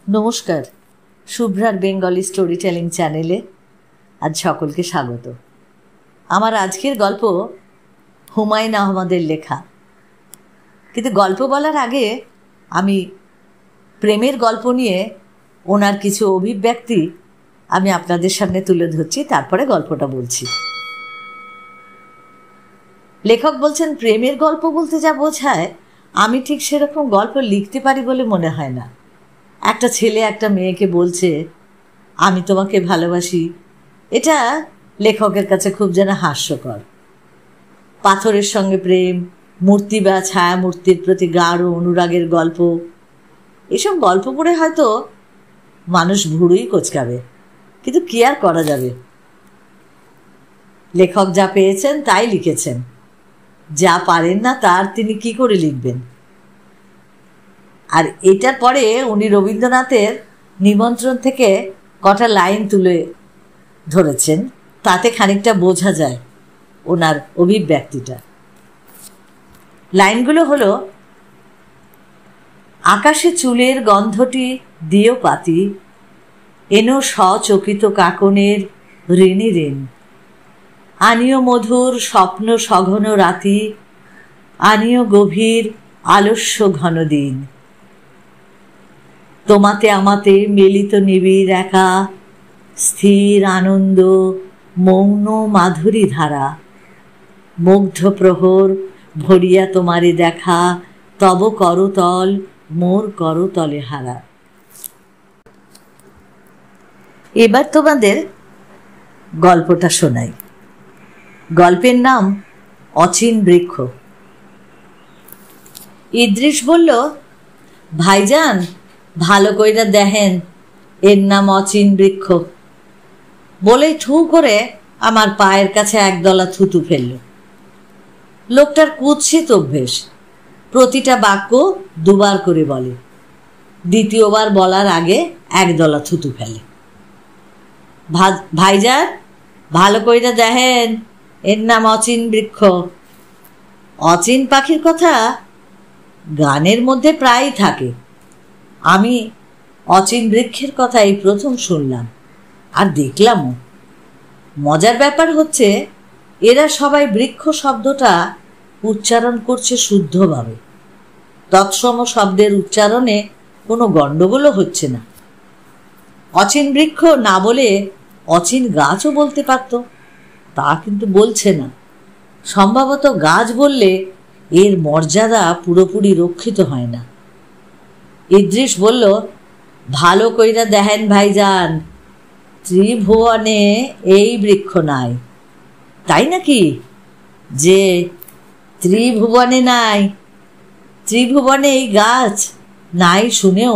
নমস্কার, শুভ্রার Bengali story telling চ্যানেলে আজ সকলকে স্বাগত। আমার আজকের গল্প হুমায়ুন আহমেদের লেখা। কিন্তু গল্প বলার আগে আমি প্রেমের গল্প নিয়ে ওনার কিছু অভিব্যক্তি আমি আপনাদের সামনে তুলে ধরছি, তারপরে গল্পটা বলছি। লেখক বলছেন, প্রেমের গল্প বলতে যা বোঝায় আমি ঠিক সেরকম গল্প লিখতে পারি বলে মনে হয় না। একটা ছেলে একটা মেয়েকে বলছে আমি তোমাকে ভালোবাসি, এটা লেখকের কাছে খুব যেন হাস্যকর। পাথরের সঙ্গে প্রেম, মূর্তি বা ছায়া মূর্তির প্রতি গাঢ় অনুরাগের গল্প, এসব গল্প পড়ে হয়তো মানুষ ভুরুই কোচকাবে, কিন্তু কি আর করা যাবে। লেখক যা পেয়েছেন তাই লিখেছেন, যা পারেন না তার তিনি কি করে লিখবেন। আর এটার পরে উনি রবীন্দ্রনাথের নিমন্ত্রণ থেকে কটা লাইন তুলে ধরেছেন, তাতে খানিকটা বোঝা যায় ওনার অভিব্যক্তিটা। লাইনগুলো হলো, আকাশে চুলের গন্ধটি দিও পাতি, এনো সচকিত কাকনের ঋণী ঋণ, আনিও মধুর স্বপ্ন সঘন রাতি, আনিও গভীর আলস্য ঘন দিন, তোমাতে আমাতে মিলিত নিবিড় একা, স্থির আনন্দ মৌন মাধুরী ধারা, মুগ্ধ প্রহর ভরিয়া তোমারে দেখা, তব করতল মোর করতলে হারা। এবার তোমাদের গল্পটা শোনাই। গল্পের নাম অচিন বৃক্ষ। ইদ্রিস বলল, ভাইজান ভালো কইরা দেখেন, এর নাম অচিন বৃক্ষ। বলেই থু করে আমার পায়ের কাছে একদলা থুতু ফেলল। লোকটার কুৎসিত অভ্যেস, প্রতিটা বাক্য দুবার করে বলে, দ্বিতীয়বার বলার আগে একদলা থুতু ফেলে। ভাইজান ভালো কইরা দেখেন, এর নাম অচিন বৃক্ষ। অচিন পাখির কথা গানের মধ্যে প্রায়ই থাকে, আমি অচিন বৃক্ষের কথা এই প্রথম শুনলাম আর দেখলামও। মজার ব্যাপার হচ্ছে, এরা সবাই বৃক্ষ শব্দটা উচ্চারণ করছে শুদ্ধভাবে। তৎসম শব্দের উচ্চারণে কোনো গণ্ডগোলও হচ্ছে না। অচিন বৃক্ষ না বলে অচিন গাছও বলতে পারত, তা কিন্তু বলছে না। সম্ভবত গাছ বললে এর মর্যাদা পুরোপুরি রক্ষিত হয় না। ইদ্রিস বলল, ভালো কইরা দেখেন ভাইজান, ত্রিভুবনে এই বৃক্ষ নাই। তাই নাকি? যে ত্রিভুবনে নাই, ত্রিভুবনে এই গাছ নাই শুনেও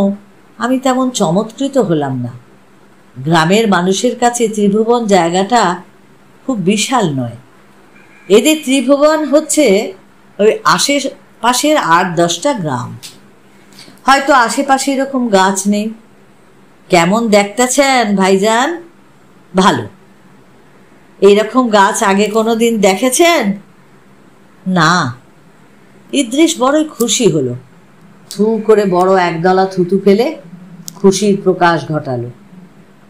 আমি তেমন চমৎকৃত হলাম না। গ্রামের মানুষের কাছে ত্রিভুবন জায়গাটা খুব বিশাল নয়। এদের ত্রিভুবন হচ্ছে ওই আশেপাশের 8-10টা গ্রাম। হয়তো আশেপাশে এরকম গাছ নেই। কেমন দেখতেছেন ভাইজান? ভালো। এইরকম গাছ আগে কোনোদিন দেখেছেন? না। ইদ্রিস বড়ই খুশি হলো, থু করে বড় একদলা থুতু ফেলে খুশির প্রকাশ ঘটালো।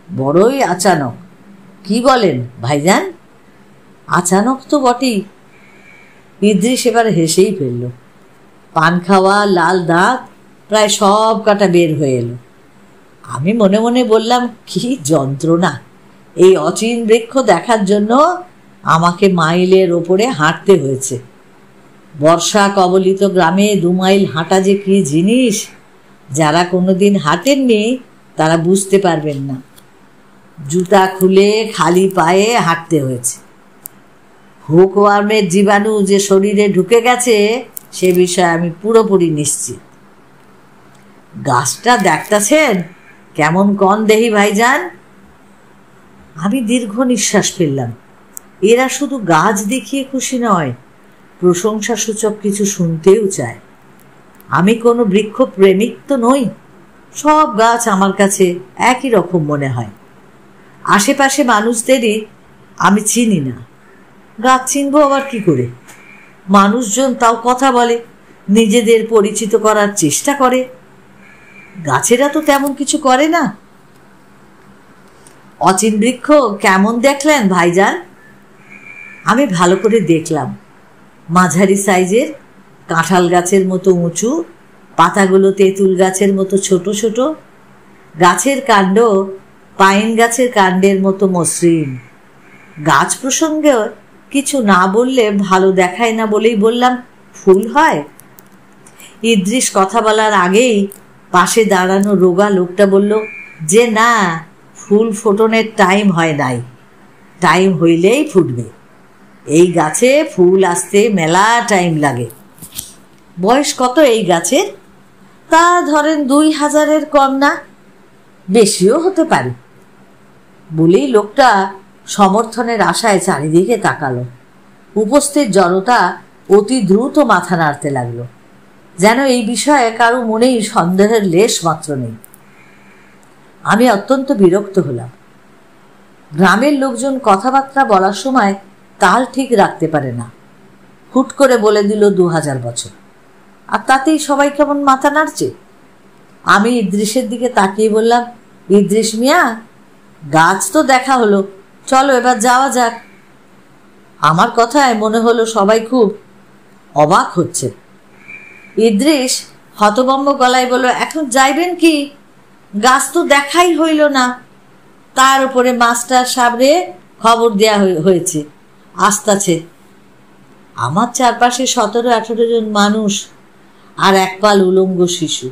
বড়ই আচানক। কি বলেন ভাইজান? আচানক তো বটেই। ইদ্রিস এবার হেসেই ফেলল। পান খাওয়া লাল দাঁত প্রায় সব কাটা বের হয়ে এলো। আমি মনে মনে বললাম, কি যন্ত্রণা! এই অচিন বৃক্ষ দেখার জন্য আমাকে মাইলের ওপরে হাঁটতে হয়েছে। বর্ষা কবলিত গ্রামে 2 মাইল হাঁটা যে কি জিনিস, যারা কোনোদিন হাঁটেননি তারা বুঝতে পারবেন না। জুতা খুলে খালি পায়ে হাঁটতে হয়েছে। হুকওয়ার্মের জীবাণু যে শরীরে ঢুকে গেছে সে বিষয়ে আমি পুরোপুরি নিশ্চিত। গাছটা দেখতেছেন কেমন কন দেহি ভাইজান? আমি দীর্ঘ নিঃশ্বাস ফেললাম। এরা শুধু গাছ দেখিয়ে খুশি নয়, প্রশংসাসূচক কিছু শুনতেও চায়। আমি কোনো বৃক্ষ প্রেমিক তো নই। সব গাছ আমার কাছে একই রকম মনে হয়। আশেপাশে মানুষদেরই আমি চিনি না, গাছ চিনবো আবার কি করে? মানুষজন তাও কথা বলে, নিজেদের পরিচিত করার চেষ্টা করে। গাছেরা তো তেমন কিছু করে না। অচিন বৃক্ষ কেমন দেখলেন ভাইজান? আমি ভালো করে দেখলাম। মাঝারি সাইজের, কাঁঠাল গাছের মতো উঁচু, পাতাগুলো তেঁতুল গাছের মতো ছোট ছোট, গাছের কাণ্ড পাইন গাছের কাণ্ডের মতো মসৃণ। গাছ প্রসঙ্গে কিছু না বললে ভালো দেখায় না বলেই বললাম, ফুল হয়? ইদ্রিস কথা বলার আগেই পাশে দাঁড়ানো রোগা লোকটা বলল যে না, ফুল ফোটনের টাইম হয় নাই, টাইম হইলেই ফুটবে। এই গাছে ফুল আসতে মেলা টাইম লাগে। বয়স কত এই গাছের? তা ধরেন 2000-এর কম না, বেশিও হতে পারে। বলেই লোকটা সমর্থনের আশায় চারিদিকে তাকালো। উপস্থিত জনতা অতি দ্রুত মাথা নাড়তে লাগলো, যেন এই বিষয়ে কারো মনেই সন্দেহের লেশ মাত্র নেই। আমি অত্যন্ত বিরক্ত হলাম। গ্রামের লোকজন কথাবার্তা বলার সময় তাল ঠিক রাখতে পারে না। হুট করে বলে দিল 2000 বছর, আর তাতেই সবাই কেমন মাথা নাড়ছে। আমি ইদ্রিসের দিকে তাকিয়ে বললাম, ইদ্রিস মিয়া, গাছ তো দেখা হলো, চলো এবার যাওয়া যাক। আমার কথায় মনে হলো সবাই খুব অবাক হচ্ছে। ইদ্রিস হতভম্ব গলায় বলল, এখন যাইবেন কি? গাছ তো দেখাই হইল না। তার উপরে মাস্টার সাবরে খবর দেয়া হয়েছে, আসতাছে। আমার চারপাশে 17-18 জন মানুষ আর একপাল উলঙ্গ শিশু।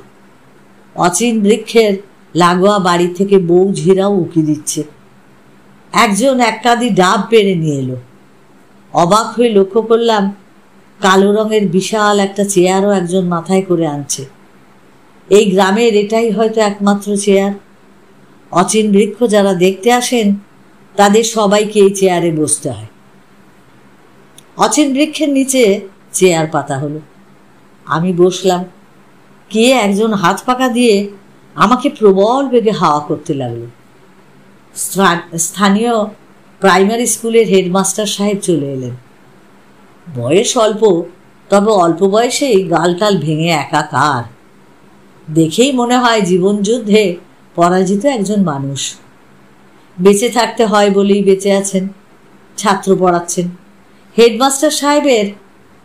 অচিন বৃক্ষের লাগোয়া বাড়ি থেকে বউ ঝিরাও উকি দিচ্ছে। একজন এক কাঁদি ডাব পেড়ে নিয়ে এলো। অবাক হয়ে লক্ষ্য করলাম কালো রঙের বিশাল একটা চেয়ারও একজন মাথায় করে আনছে। এই গ্রামের এটাই হয়তো একমাত্র চেয়ার। অচিন বৃক্ষ যারা দেখতে আসেন তাদের সবাইকে এই চেয়ারে বসতে হয়। অচিন বৃক্ষের নিচে চেয়ার পাতা হলো। আমি বসলাম। কে একজন হাত পাকা দিয়ে আমাকে প্রবল বেগে হাওয়া করতে লাগলো। স্থানীয় প্রাইমারি স্কুলের হেডমাস্টার সাহেব চলে এলেন। বয়স অল্প, তবে অল্প বয়সেই গালটাল ভেঙে একাকার। দেখেই মনে হয় জীবনযুদ্ধে পরাজিত একজন মানুষ। বেঁচে থাকতে হয় বলেই বেঁচে আছেন, ছাত্র পড়াচ্ছেন। হেডমাস্টার সাহেবের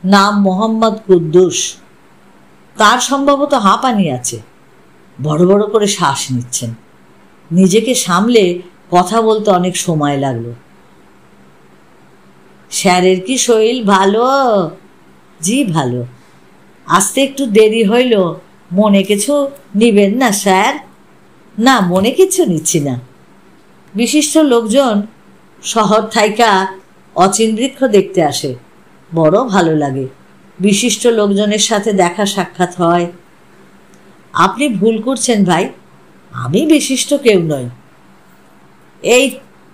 নাম মোহাম্মদ কুদ্দুস। তার সম্ভবত হাঁপানি আছে, বড় বড় করে শ্বাস নিচ্ছেন। নিজেকে সামলে কথা বলতে অনেক সময় লাগলো। স্যারের কি শরীর ভালো? জি ভালো। আসতে একটু দেরি হইল, মনে কিছু নিবেন না স্যার? না, মনে কিছু নিচ্ছি না। বিশিষ্ট লোকজন শহর থাইকা অচিন বৃক্ষ দেখতে আসে, বড় ভালো লাগে। বিশিষ্ট লোকজনের সাথে দেখা সাক্ষাৎ হয়। আপনি ভুল করছেন ভাই, আমি বিশিষ্ট কেউ নই। এই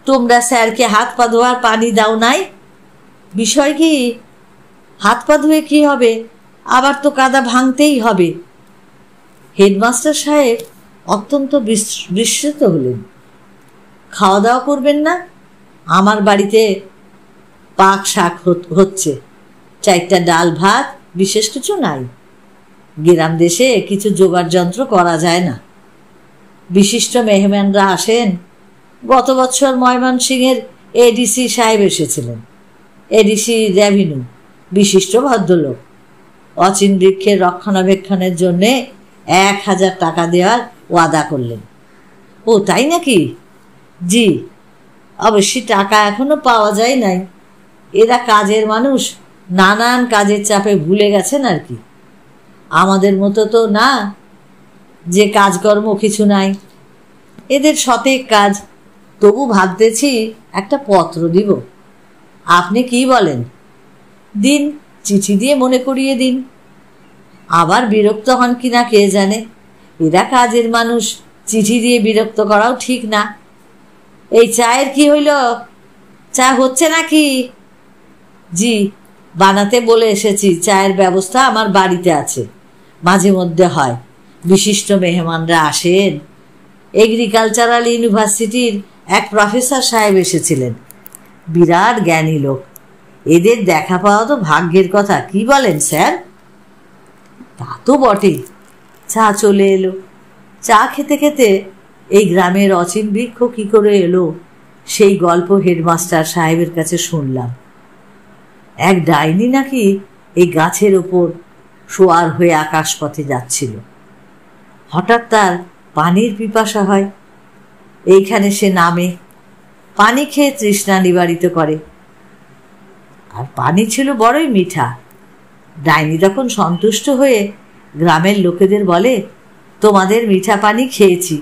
তোমরা স্যারকে হাত পা ধোয়ার পানি দাও নাই? বিষয় কি? হাত পা ধুয়ে কি হবে? আবার তো কাদা ভাঙতেই হবে। হেডমাস্টার সাহেব অত্যন্ত বিস্মিত হলেন। খাওয়া দাওয়া করবেন না? আমার বাড়িতে পাক শাক হচ্ছে, 4টা ডাল ভাত, বিশেষ কিছু নাই। গ্রাম দেশে কিছু জোগাড় যন্ত্র করা যায় না। বিশিষ্ট মেহমানরা আসেন। গত বছর ময়মনসিংহের এডিসি সাহেব এসেছিলেন। এডিসি রেভিনিউ, বিশিষ্ট ভদ্রলোক। অচিন বৃক্ষের রক্ষণাবেক্ষণের জন্যে 1000 টাকা দেওয়ার ওয়াদা করলেন। ও তাই নাকি? জি, অবশ্যই টাকা এখনো পাওয়া যায় নাই। এরা কাজের মানুষ, নানান কাজের চাপে ভুলে গেছেন আর কি। আমাদের মতো তো না যে কাজকর্ম কিছু নাই। এদের সতেক কাজ। তবু ভাবতেছি একটা পত্র দিব। আপনি কি বলেন? দিন, চিঠি দিয়ে মনে করিয়ে দিন। আবার বিরক্ত হন কিনা কে জানে। এরা কাজের মানুষ, চিঠি দিয়ে বিরক্ত করাও ঠিক না। এই চায়ের কি হইল? চা হচ্ছে নাকি? জি, বানাতে বলে এসেছি। চায়ের ব্যবস্থা আমার বাড়িতে আছে, মাঝে মধ্যে হয়। বিশিষ্ট মেহমানরা আসেন। এগ্রিকালচারাল ইউনিভার্সিটির এক প্রফেসর সাহেব এসেছিলেন, বিরাট জ্ঞানী লোক। এদের দেখা পাওয়া তো ভাগ্যের কথা, কি বলেন স্যার? তা তো বটে। চা চলে এলো। চা খেতে খেতে এই গ্রামের অচিন বৃক্ষ কি করে এলো সেই গল্প হেডমাস্টার সাহেবের কাছে শুনলাম। এক ডাইনি নাকি এই গাছের ওপর শোয়ার হয়ে আকাশপথে যাচ্ছিল। হঠাৎ তার পানির পিপাসা হয়, এইখানে সে নামে, পানি খেয়ে তৃষ্ণা নিবারিত করে। আর পানি ছিল বড়ই মিঠা। ডাইনি তখন সন্তুষ্ট হয়ে গ্রামের লোকেদের বলে, তোমাদের মিঠা পানি খেয়েছি,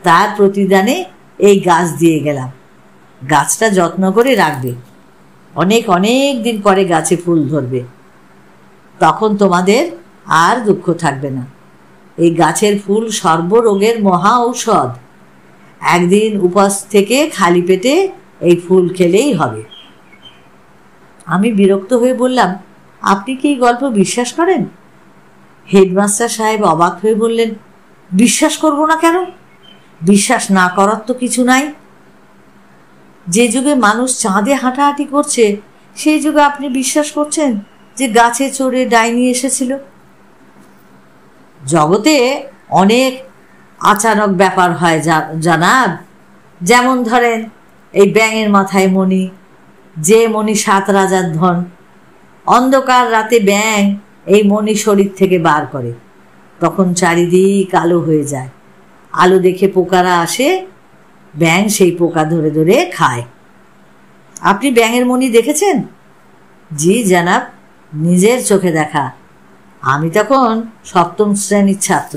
তার প্রতিদানে এই গাছ দিয়ে গেলাম, গাছটা যত্ন করে রাখবে, অনেক অনেক দিন পরে গাছে ফুল ধরবে, তখন তোমাদের আর দুঃখ থাকবে না। এই গাছের ফুল সর্বরোগের মহা ঔষধ। একদিন উপোস থেকে খালি পেটে এই ফুল খেলেই হবে। আমি বিরক্ত হয়ে বললাম, আপনি কি এই গল্প বিশ্বাস করেন? হেডমাস্টার সাহেব অবাক হয়ে বললেন, বিশ্বাস করব না কেন? বিশ্বাস না করার তো কিছু নাই। যে যুগে মানুষ চাঁদে হাঁটাহাঁটি করছে সেই যুগে আপনি বিশ্বাস করছেন যে গাছে চড়ে ডাইনি এসেছিল? জগতে অনেক আচানক ব্যাপার হয় জানাব। যেমন ধরেন এই ব্যাঙের মাথায় মণি, যে মণি 7 রাজার ধন। অন্ধকার রাতে ব্যাঙ এই মণি শরীর থেকে বার করে, তখন চারিদিক আলো হয়ে যায়। আলো দেখে পোকারা আসে, ব্যাঙ সেই পোকা ধরে ধরে খায়। আপনি ব্যাঙের মণি দেখেছেন? জি জানাব, নিজের চোখে দেখা। আমি তখন 7ম শ্রেণীর ছাত্র।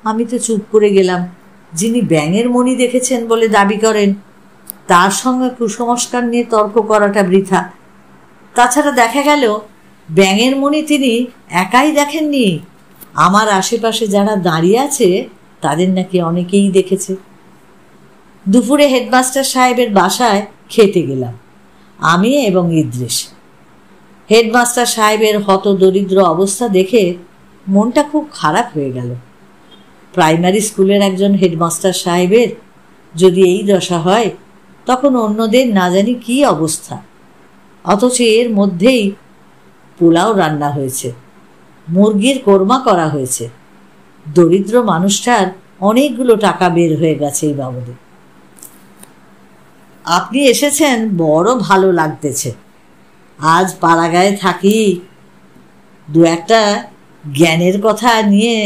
আমি তো চুপ করে গেলাম। যিনি ব্যাঙের মণি দেখেছেন বলে দাবি করেন, তার সঙ্গে কুসংস্কার নিয়ে তর্ক করাটা বৃথা। তাছাড়া দেখা গেল ব্যাঙের মণি তিনি একাই দেখেননি, আমার আশেপাশে যারা দাঁড়িয়ে আছে তাদের নাকি অনেকেই দেখেছে। দুপুরে হেডমাস্টার সাহেবের বাসায় খেতে গেলাম, আমি এবং ইদ্রিস। হেডমাস্টার সাহেবের হতদরিদ্র অবস্থা দেখে মনটা খুব খারাপ হয়ে গেল। প্রাইমারি স্কুলের একজন হেডমাস্টার সাহেবের যদি এই দশা হয়, তখন অন্যদের না জানি কি অবস্থা। অথচ এর মধ্যেই পোলাও রান্না হয়েছে, মুরগির কোরমা করা হয়েছে। দরিদ্র মানুষটার অনেকগুলো টাকা বের হয়ে গেছে এই বাবদে। আপনি এসেছেন, বড় ভালো লাগতেছে। আজ পাড়াগাঁয়ে থাকি, দু একটা জ্ঞানের কথা নিয়ে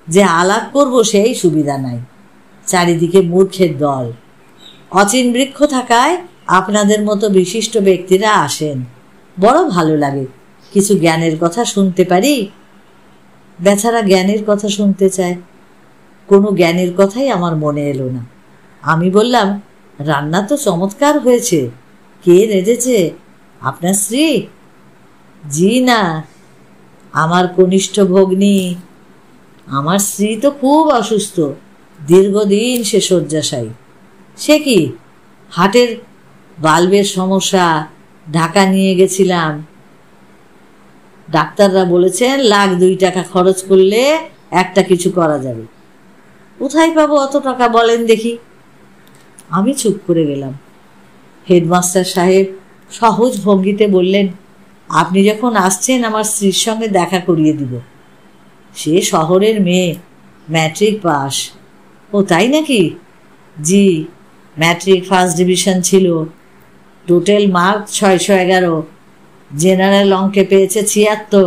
যে আলাপ করব সেই সুবিধা নাই। চারিদিকে মূর্খের দল। অচিন বৃক্ষ থাকায় আপনাদের মতো বিশিষ্ট ব্যক্তিরা আসেন, বড় ভালো লাগে। কিছু জ্ঞানের কথা শুনতে পারি। বেচারা জ্ঞানের কথা শুনতে চায়। কোনো জ্ঞানের কথাই আমার মনে এলো না। আমি বললাম, রান্না তো চমৎকার হয়েছে। কে রেঁধেছে? আপনার স্ত্রী? জি না, আমার কনিষ্ঠ ভগ্নী। আমার স্ত্রী তো খুব অসুস্থ, দীর্ঘদিন সে শয্যাশায়ী। সে কি, হার্টের বাল্বের সমস্যা। ঢাকা নিয়ে গেছিলাম, ডাক্তাররা বলেছেন $1,02,000 খরচ করলে একটা কিছু করা যাবে। কোথায় পাবো অত টাকা বলেন দেখি? আমি চুপ করে গেলাম। হেডমাস্টার সাহেব সহজ ভঙ্গিতে বললেন, আপনি যখন আসছেন আমার স্ত্রীর সঙ্গে দেখা করিয়ে দিব। সে শহরের মেয়ে, ম্যাট্রিক পাস। ও তাই নাকি? জি, ম্যাট্রিক ফার্স্ট ডিভিশন ছিল। Total mark 611। জেনারেল অঙ্কে পেয়েছে 76।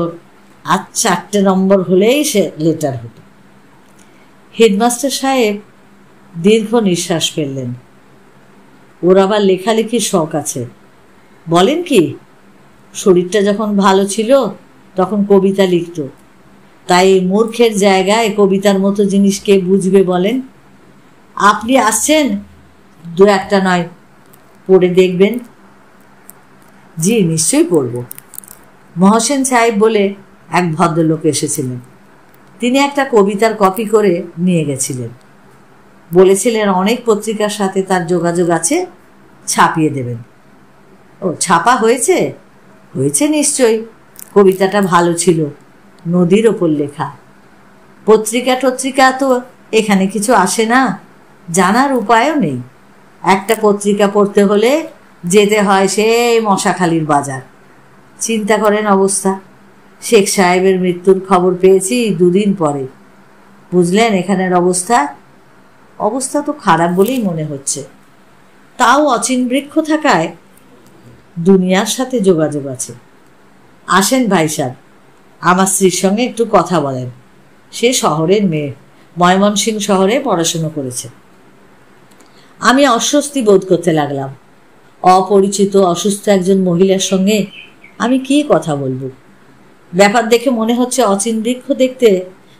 আর 4টে নম্বর হলেই সে লেটার হতো। হেডমাস্টার সাহেব দীর্ঘ নিঃশ্বাস ফেললেন। ওর আবার লেখালেখির শখ আছে। বলেন কি? শরীরটা যখন ভালো ছিল তখন কবিতা লিখত। তাই মূর্খের জায়গায় কবিতার মতো জিনিস কে বুঝবে বলেন? আপনি আসছেন, 2-1টা নয়, পড়ে দেখবেন। জি, নিশ্চয়ই পড়ব। মহসেন সাহেব বলে এক ভদ্রলোক এসেছিলেন। তিনি একটা কবিতার কপি করে নিয়ে গেছিলেন। বলেছিলেন অনেক পত্রিকার সাথে তার যোগাযোগ আছে, ছাপিয়ে দেবেন। ও, ছাপা হয়েছে? হয়েছে নিশ্চয়ই। কবিতাটা ভালো ছিল, নদীর ওপর লেখা। পত্রিকা তো এখানে কিছু আসে না, জানার উপায়ও নেই। একটা পত্রিকা পড়তে হলে যেতে হয় সেই মশাখালীর বাজার। চিন্তা করেন অবস্থা। শেখ সাহেবের মৃত্যুর খবর পেয়েছি 2 দিন পরে। বুঝলেন এখানের অবস্থা? অবস্থা তো খারাপ বলেই মনে হচ্ছে। তাও অচিন বৃক্ষ থাকায় দুনিয়ার সাথে যোগাযোগ আছে। আসেন ভাই সাহেব, আমার স্ত্রীর সঙ্গে একটু কথা বলেন। সে শহরের মেয়ে, ময়মনসিংহ শহরে পড়াশুনো করেছে। আমি অস্বস্তি বোধ করতে লাগলাম। অপরিচিত অসুস্থ একজন মহিলার সঙ্গে আমি কি কথা বলবো? ব্যাপার দেখে মনে হচ্ছে অচিন বৃক্ষ দেখতে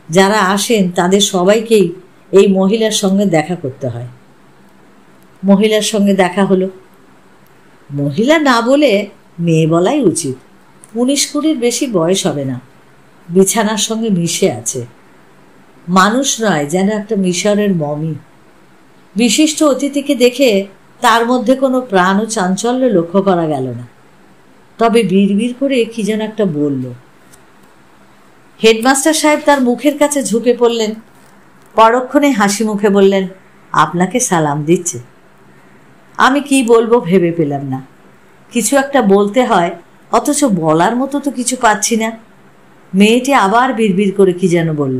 যারা আসেন তাদের সবাইকেই এই মহিলার সঙ্গে দেখা করতে হয়। মহিলার সঙ্গে দেখা হলো। মহিলা না বলে মেয়ে বলাই উচিত। 19-20 বেশি বয়স হবে না। বিছানার সঙ্গে মিশে আছে। মানুষ নয়, যেন একটা মিশরের মমি। বিশিষ্ট অতিথিকে দেখে তার মধ্যে কোনো প্রাণ ও চাঞ্চল্য লক্ষ্য করা গেল না। তবে বিড়বিড় করে কি যেন একটা বলল। হেডমাস্টার সাহেব তার মুখের কাছে ঝুঁকে পড়লেন। পরক্ষণে হাসি মুখে বললেন, আপনাকে সালাম দিচ্ছে। আমি কি বলবো ভেবে পেলাম না। কিছু একটা বলতে হয়, অথচ বলার মতো তো কিছু পাচ্ছি না। মেয়েটি আবার বিড়বিড় করে কি যেন বলল।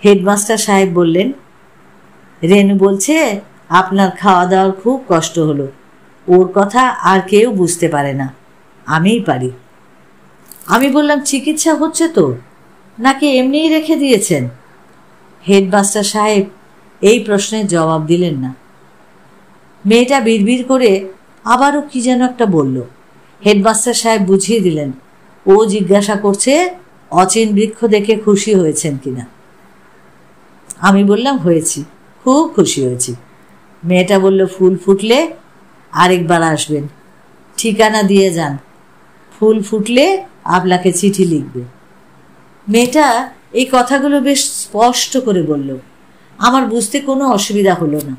হেডমাস্টার সাহেব বললেন, রেনু বলছে আপনার খাওয়া দাওয়ার খুব কষ্ট হলো। ওর কথা আর কেউ বুঝতে পারে না, আমিই পারি। আমি বললাম, চিকিৎসা হচ্ছে তো, নাকি এমনিই রেখে দিয়েছেন? হেডমাস্টার সাহেব এই প্রশ্নের জবাব দিলেন না। মেয়েটা বিড়বিড় করে আবারও কি যেন একটা বলল। হেডমাস্টার সাহেব বুঝিয়ে দিলেন, ও জিজ্ঞাসা করছে অচিন বৃক্ষ দেখে খুশি হয়েছেন কিনা। আমি বললাম, হয়েছি, খুব খুশি হয়েছি। মেয়েটা বলল, ফুল ফুটলে আরেকবার আসবেন, ঠিকানা দিয়ে যান। ফুল ফুটলে আপনাকে চিঠি লিখবে। মেয়েটা এই কথাগুলো বেশ স্পষ্ট করে বলল। আমার বুঝতে কোনো অসুবিধা হলো না।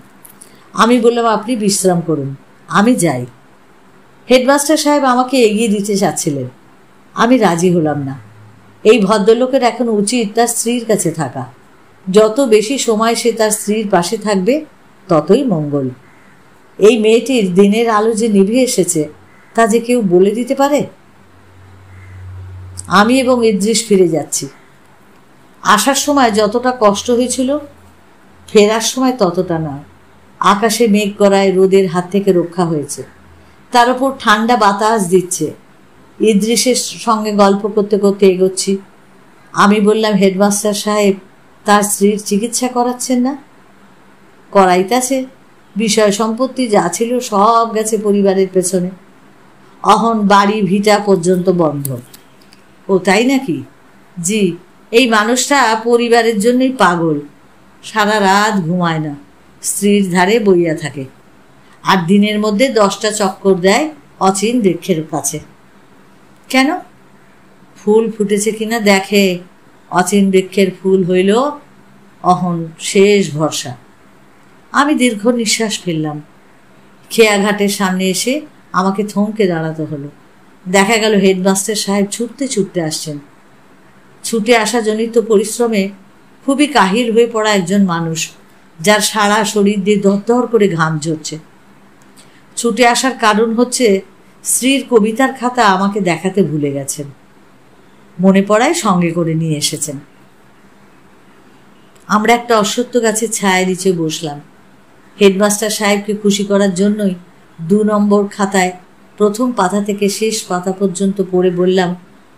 আমি বললাম, আপনি বিশ্রাম করুন, আমি যাই। হেডমাস্টার সাহেব আমাকে এগিয়ে দিতে চাচ্ছিলেন। আমি রাজি হলাম না। এই ভদ্রলোকের এখন উচিত তার স্ত্রীর কাছে থাকা। যত বেশি সময় সে তার স্ত্রীর পাশে থাকবে ততই মঙ্গল। এই মেয়েটির দিনের আলো যে নিভে এসেছে তা যে কেউ বলে দিতে পারে? আমি এবং ইদ্রিস ফিরে যাচ্ছি। আসার সময় যতটা কষ্ট হয়েছিল, ফেরার সময় ততটা না। আকাশে মেঘ করায় রোদের হাত থেকে রক্ষা হয়েছে। তার উপর ঠান্ডা বাতাস দিচ্ছে। ইদ্রিসের সঙ্গে গল্প করতে করতে এগোচ্ছি। আমি বললাম, হেডমাস্টার সাহেব তার স্ত্রীর চিকিৎসা করাচ্ছেন না? করাইতেছে। বিষয় সম্পত্তি যা ছিল সব গেছে পরিবারের পেছনে। অহন বাড়ি ভিটা পর্যন্ত বন্ধ। ও তাই নাকি? জি, এই মানুষটা পরিবারের জন্যই পাগল। সারা রাত ঘুমায় না, স্ত্রীর ধারে বইয়া থাকে। আর দিনের মধ্যে 10টা চক্কর দেয় অচিন বৃক্ষের কাছে। কেন? ফুল ফুটেছে কিনা দেখে। অচিন বৃক্ষের ফুল হইল অহন শেষ ভরসা। আমি দীর্ঘ নিঃশ্বাস ফেললাম। খেয়াঘাটের সামনে এসে আমাকে থমকে দাঁড়াতে হলো। দেখা গেল হেডমাস্টার সাহেব ছুটতে ছুটতে আসছেন। ছুটে আসা জনিত পরিশ্রমে খুবই কাহিল হয়ে পড়া একজন মানুষ, যার সারা শরীর দিয়ে দরদর করে ঘাম ঝরছে। ছুটে আসার কারণ হচ্ছে স্ত্রীর কবিতার খাতা আমাকে দেখাতে ভুলে গেছেন। মনে পড়ায় সঙ্গে করে নিয়ে এসেছেন। আমরা একটা অশ্বত্থ গাছের ছায়া নিচে বসলাম। হেডমাস্টার সাহেবকে খুশি করার জন্যই 2 নম্বর খাতায় প্রথম পাতা থেকে শেষ পাতা পর্যন্ত পড়ে বললাম,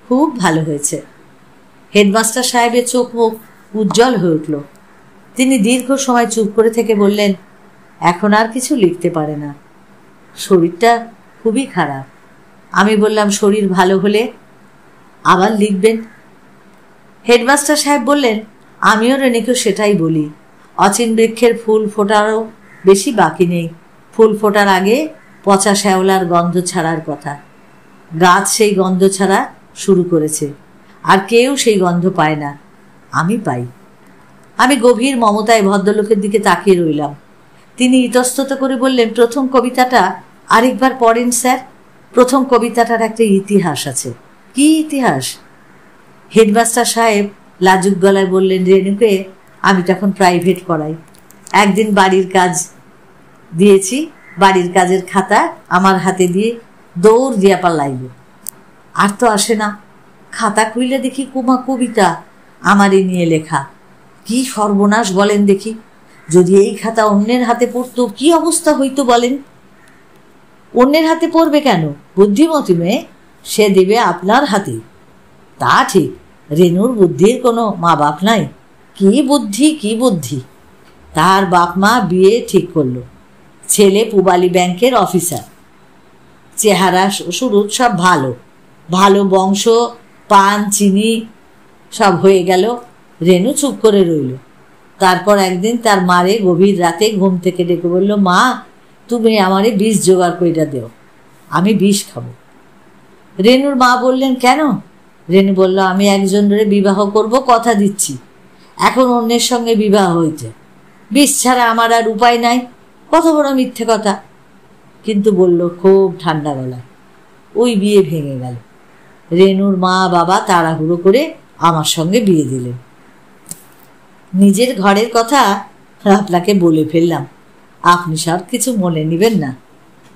খুব ভালো হয়েছে। হেডমাস্টার সাহেবের চোখ মুখ উজ্জ্বল হয়ে উঠল। তিনি দীর্ঘ সময় চুপ করে থেকে বললেন, এখন আর কিছু লিখতে পারে না, শরীরটা খুবই খারাপ। আমি বললাম, শরীর ভালো হলে আবার লিখবেন। হেডমাস্টার সাহেব বললেন, আমিও রেনিকে সেটাই বলি। অচিন বৃক্ষের ফুল ফোটারও বেশি বাকি নেই। ফুল ফোটার আগে পচা শ্যাওলার গন্ধ ছাড়ার কথা। গাছ সেই গন্ধ ছাড়া শুরু করেছে, আর কেউ সেই গন্ধ পায় না, আমি পাই। আমি গভীর মমতায় ভদ্রলোকের দিকে তাকিয়ে রইলাম। তিনি ইতস্তত করে বললেন, প্রথম কবিতাটা আরেকবার পড়েন স্যার। প্রথম কবিতাটার একটা ইতিহাস আছে। কি ইতিহাস? হেডমাস্টার সাহেব লাজুক গলায় বললেন, রেনুকে আমি তখন প্রাইভেট পড়াই। একদিন বাড়ির কাজ দিয়েছি, বাড়ির কাজের খাতা আমার হাতে দিয়ে দৌড় দিয়া পালাইল। আর তো আসে না। খাতা খুইলে দেখি কুমা কবিতা আমারই নিয়ে লেখা। কি সর্বনাশ বলেন দেখি, যদি এই খাতা অন্যের হাতে পড়তো কি অবস্থা হইতো বলেন? অন্যের হাতে পড়বে কেন? বুদ্ধিমতী মেয়ে, সে দেবে আপনার হাতে। তা ঠিক, রেনুর বুদ্ধির কোনো মা বাপ নাই। কি বুদ্ধি, কি বুদ্ধি! তার বাপ মা বিয়ে ঠিক করলো, ছেলে পূবালী ব্যাংকের অফিসার, চেহারা শুরু সব ভালো, ভালো বংশ, পান চিনি সব হয়ে গেল। রেনু চুপ করে রইল। তারপর একদিন তার মারে গভীর রাতে ঘুম থেকে ডেকে বলল, মা, তুমি আমারে বিষ জোগাড় কইরা দেও, আমি বিষ খাবো। রেনুর মা বললেন, কেন? রেনু বলল, আমি একজনের বিবাহ করব, কথা দিচ্ছি। এখন অন্যের সঙ্গে বিবাহ হইতে, বিষ ছাড়া আমার আর উপায় নাই। কত বড় মিথ্যে কথা! কিন্তু বলল খুব ঠান্ডা গলায়। ওই বিয়ে ভেঙে গেল। রেনুর মা বাবা তাড়াহুড়ো করে আমার সঙ্গে বিয়ে দিলেন। নিজের ঘরের কথা আপনাকে বলে ফেললাম, আপনি সব কিছু মনে নেবেন না।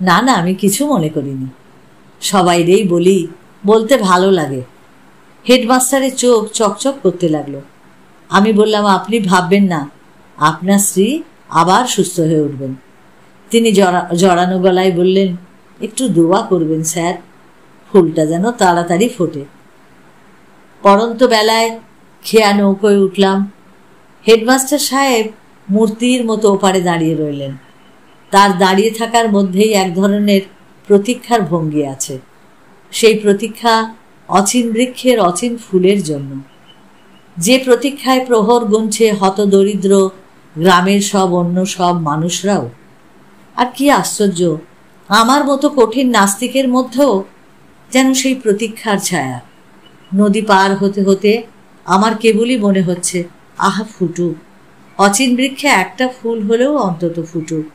না না, আমি কিছু মনে করিনি। সবাইরেই বলি, বলতে ভালো লাগে। হেডমাস্টারের চোখ চকচক করতে লাগলো। আমি বললাম, আপনি ভাববেন না, আপনার স্ত্রী আবার সুস্থ হয়ে উঠবেন। তিনি জড়ানো গলায় বললেন, একটু দোয়া করবেন স্যার, ফুলটা যেন তাড়াতাড়ি ফোটে। পরন্ত বেলায় খেয়া নৌকোয় উঠলাম। হেডমাস্টার সাহেব মূর্তির মতো ওপারে দাঁড়িয়ে রইলেন। তার দাঁড়িয়ে থাকার মধ্যেই এক ধরনের প্রতীক্ষার ভঙ্গি আছে। সেই প্রতীক্ষা অচিন বৃক্ষের অচিন ফুলের জন্য, যে প্রতীক্ষায় প্রহর গুনছে হতদরিদ্র গ্রামের অন্য সব মানুষরাও। আর কি আশ্চর্য, আমার মতো কঠিন নাস্তিকের মধ্যেও যেন সেই প্রতীক্ষার ছায়া। নদী পার হতে হতে আমার কেবলই মনে হচ্ছে, আহা ফুটুক, অচিন বৃক্ষে একটা ফুল হলেও অন্তত ফুটুক।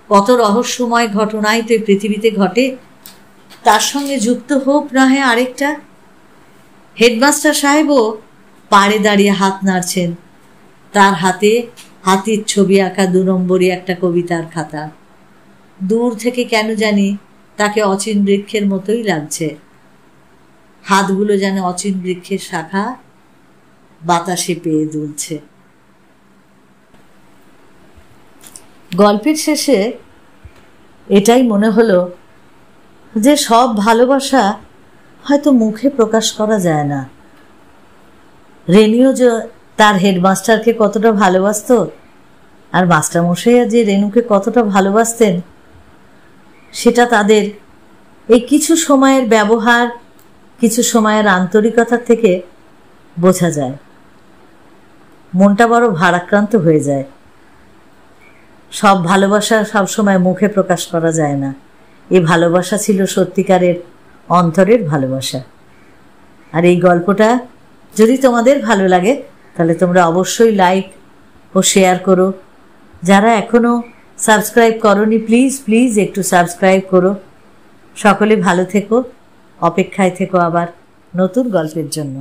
কত রহস্যময় ঘটনাই তো পৃথিবীতে ঘটে, তার সঙ্গে যুক্ত হোক না হয় আরেকটা। হেডমাস্টার সাহেবও পাড়ে দাঁড়িয়ে হাত নাড়ছেন। তার হাতে হাতির ছবি আঁকা 2 নম্বরই একটা কবিতার খাতা। দূর থেকে কেন জানি তাকে অচিন বৃক্ষের মতোই লাগছে। হাতগুলো যেন অচিন বৃক্ষের শাখা, বাতাসে পেয়ে দুলছে। গল্পের শেষে এটাই মনে হলো যে সব ভালোবাসা হয়তো মুখে প্রকাশ করা যায় না। রেনুও যে তার হেডমাস্টারকে কতটা ভালোবাসত, আর মাস্টারমশাইয়া যে রেনুকে কতটা ভালোবাসতেন, সেটা তাদের এই কিছু সময়ের ব্যবহার, কিছু সময়ের আন্তরিকতা থেকে বোঝা যায়। মনটা বড় ভারাক্রান্ত হয়ে যায়। সব ভালোবাসা সবসময় মুখে প্রকাশ করা যায় না। এই ভালোবাসা ছিল সত্যিকারের অন্তরের ভালোবাসা। আর এই গল্পটা যদি তোমাদের ভালো লাগে তাহলে তোমরা অবশ্যই লাইক ও শেয়ার করো। যারা এখনো সাবস্ক্রাইব করোনি, প্লিজ প্লিজ একটু সাবস্ক্রাইব করো। সকলে ভালো থেকো, অপেক্ষায় থেকো আবার নতুন গল্পের জন্য।